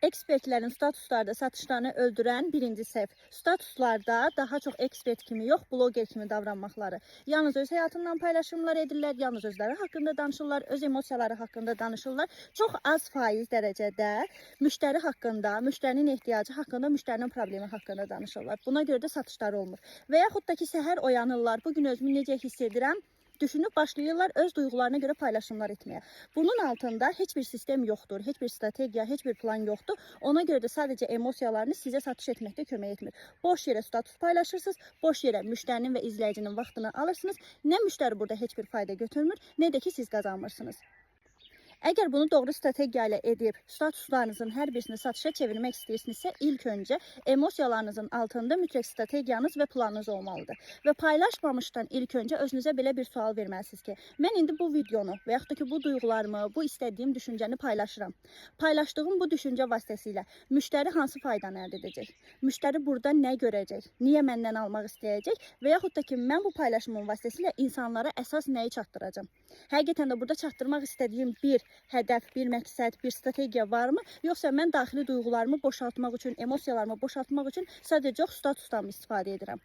Ekspertlərin statuslarda satışlarını öldürən birinci səhv. Statuslarda daha çox ekspert kimi yox, bloger kimi davranmaqları. Yalnız öz həyatından paylaşımlar edirlər, yalnız özləri haqqında danışırlar, öz emosiyaları haqqında danışırlar. Çox az faiz dərəcədə müştəri haqqında, müştərinin ehtiyacı haqqında, müştərinin problemi haqqında danışırlar. Buna görə də satışlar olmur. Və yaxud da ki, səhər oyanırlar, bugün özümü necə hiss edirəm, düşünüb başlayırlar öz duyğularına görə paylaşımlar etməyə. Bunun altında heç bir sistem yoxdur, heç bir strategiya, heç bir plan yoxdur. Ona görə də sadəcə emosiyalarını sizə satış etməkdə kömək etmir. Boş yerə status paylaşırsınız, boş yerə müştərinin və izləyicinin vaxtını alırsınız. Nə müştəri burada heç bir fayda götürmür, nə də ki siz qazanmırsınız. Əgər bunu doğru strategiya ilə edib statuslarınızın hər birisini satışa çevirmək istəyirsinizsə, ilk öncə emosiyalarınızın altında mütləq strategiyanız və planınız olmalıdır. Və paylaşmamışdan ilk öncə özünüzə belə bir sual verməlisiniz ki, mən indi bu videonu və yaxud da ki, bu duyğularımı, bu istədiyim düşüncəni paylaşıram. Paylaşdığım bu düşüncə vasitəsilə müştəri hansı faydanı əldə edəcək? Müştəri burada nə görəcək? Niyə məndən almaq istəyəcək? Və yaxud da ki, mən bu paylaşımın vasitəsilə insanlara əsas nəyi çatdıracam? Həqiqətən də burada çatdırmaq istədiyim bir hədəf, bir məqsəd, bir strategiya varmı? Yoxsa mən daxili duyğularımı boşaltmaq üçün, emosiyalarımı boşaltmaq üçün sadəcə statusdan istifadə edirəm?